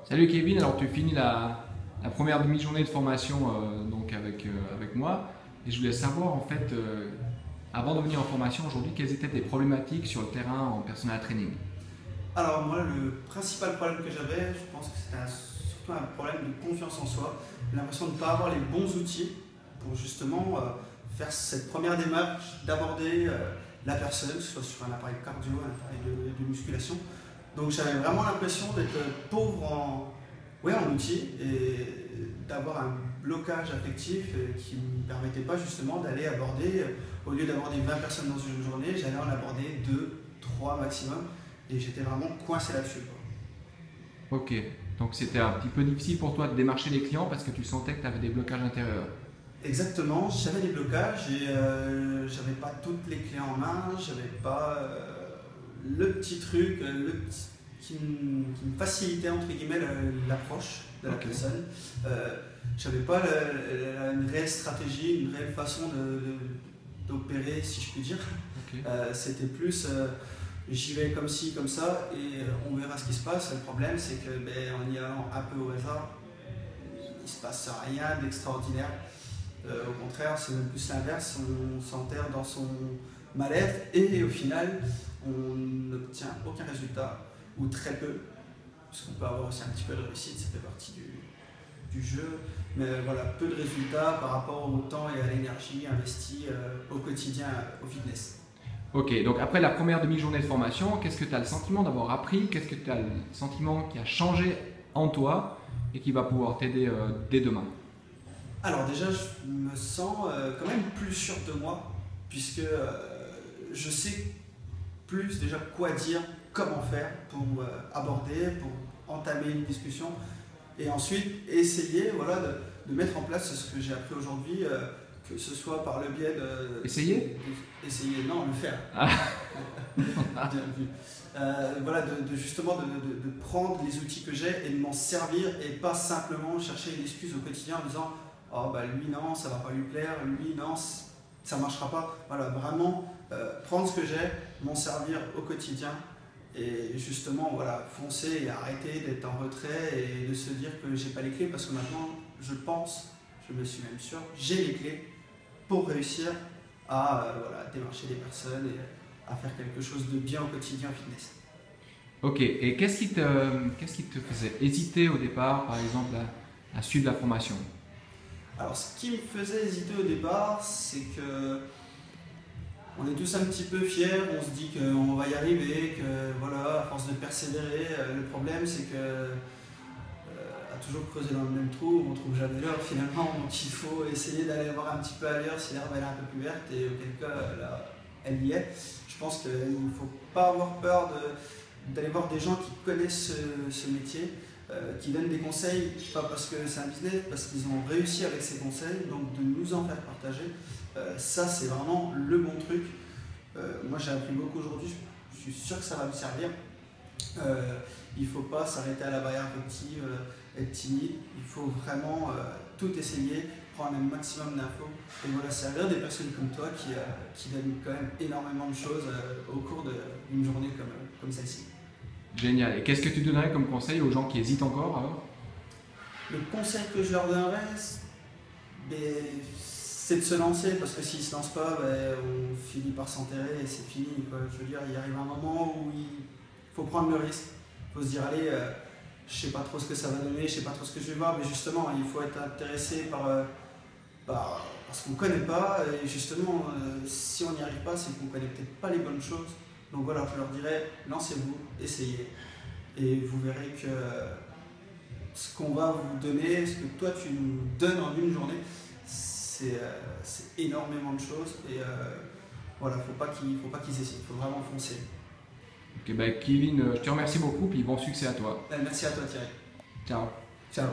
Salut Kevin, alors tu finis la première demi-journée de formation donc avec moi et je voulais savoir en fait, avant de venir en formation aujourd'hui, quelles étaient tes problématiques sur le terrain en personal training. Alors moi, le principal problème que j'avais, je pense que c'était surtout un problème de confiance en soi. J'ai l'impression de ne pas avoir les bons outils pour justement faire cette première démarche, d'aborder la personne, que ce soit sur un appareil cardio, un appareil de musculation. Donc j'avais vraiment l'impression d'être pauvre ouais, en outils et d'avoir un blocage affectif qui ne me permettait pas justement d'aller aborder, au lieu d'aborder 20 personnes dans une journée, j'allais en aborder 2, 3 maximum. Et j'étais vraiment coincé là-dessus. Ok, donc c'était un petit peu difficile pour toi de démarcher les clients parce que tu sentais que tu avais des blocages intérieurs. Exactement, j'avais des blocages et j'avais pas toutes les clés en main, j'avais pas le petit truc qui me facilitait entre guillemets l'approche de la personne. J'avais pas une réelle stratégie, une réelle façon d'opérer, si je puis dire. Ok. C'était plus j'y vais comme ci, comme ça et on verra ce qui se passe. Le problème c'est que en y allant un peu au hasard, il se passe rien d'extraordinaire. Au contraire, c'est même plus l'inverse, on s'enterre dans son mal-être et au final, on n'obtient aucun résultat, ou très peu, parce qu'on peut avoir aussi un petit peu de réussite, ça fait partie du jeu, mais voilà, peu de résultats par rapport au temps et à l'énergie investie au quotidien au fitness. Ok, donc après la première demi-journée de formation, qu'est-ce que tu as le sentiment d'avoir appris? Qu'est-ce que tu as le sentiment qui a changé en toi et qui va pouvoir t'aider dès demain? Alors déjà, je me sens quand même plus sûr de moi, puisque je sais plus déjà quoi dire, comment faire pour aborder, pour entamer une discussion, et ensuite essayer voilà, de mettre en place ce que j'ai appris aujourd'hui, que ce soit par le biais de... Essayer? Essayer, non, le faire. Ah. Bien vu. Voilà, justement de prendre les outils que j'ai et de m'en servir et pas simplement chercher une excuse au quotidien en disant oh bah lui non, ça va pas lui plaire, lui non, ça marchera pas. Voilà, vraiment prendre ce que j'ai, m'en servir au quotidien et justement voilà, foncer et arrêter d'être en retrait et de se dire que j'ai pas les clés parce que maintenant je pense, je me suis même sûr, j'ai les clés pour réussir à voilà, démarcher des personnes et à faire quelque chose de bien au quotidien en fitness. Ok, et qu'est-ce qui te faisait hésiter au départ, par exemple, à suivre la formation? Alors ce qui me faisait hésiter au départ, c'est que on est tous un petit peu fiers, on se dit qu'on va y arriver, que voilà, à force de persévérer, le problème c'est que à toujours creuser dans le même trou, on ne trouve jamais l'heure finalement, donc il faut essayer d'aller voir un petit peu ailleurs si l'herbe est un peu plus verte et auquel cas là, elle y est. Je pense qu'il ne faut pas avoir peur d'aller voir des gens qui connaissent ce métier, qui donnent des conseils, pas parce que c'est un business, parce qu'ils ont réussi avec ces conseils, donc de nous en faire partager. Ça, c'est vraiment le bon truc. Moi, j'ai appris beaucoup aujourd'hui, je suis sûr que ça va me servir. Il ne faut pas s'arrêter à la barrière petit, être timide, il faut vraiment tout essayer, prendre un maximum d'infos et voilà, servir des personnes comme toi qui donnent quand même énormément de choses au cours d'une journée comme celle-ci. Génial. Et qu'est-ce que tu donnerais comme conseil aux gens qui hésitent encore alors? Le conseil que je leur donnerais, c'est de se lancer parce que s'ils ne se lancent pas, on finit par s'enterrer et c'est fini. Quoi. Je veux dire, il arrive un moment où il faut prendre le risque. Il faut se dire, allez, je ne sais pas trop ce que ça va donner, je ne sais pas trop ce que je vais voir, mais justement, il faut être intéressé par ce qu'on ne connaît pas. Et justement, si on n'y arrive pas, c'est qu'on ne connaît peut-être pas les bonnes choses. Donc voilà, je leur dirais, lancez-vous, essayez. Et vous verrez que ce qu'on va vous donner, ce que toi tu nous donnes en une journée, c'est énormément de choses. Et voilà, faut pas qu'ils hésitent, il faut vraiment foncer. Ok, bah Kevin, je te remercie beaucoup, puis bon succès à toi. Merci à toi Thierry. Ciao. Ciao.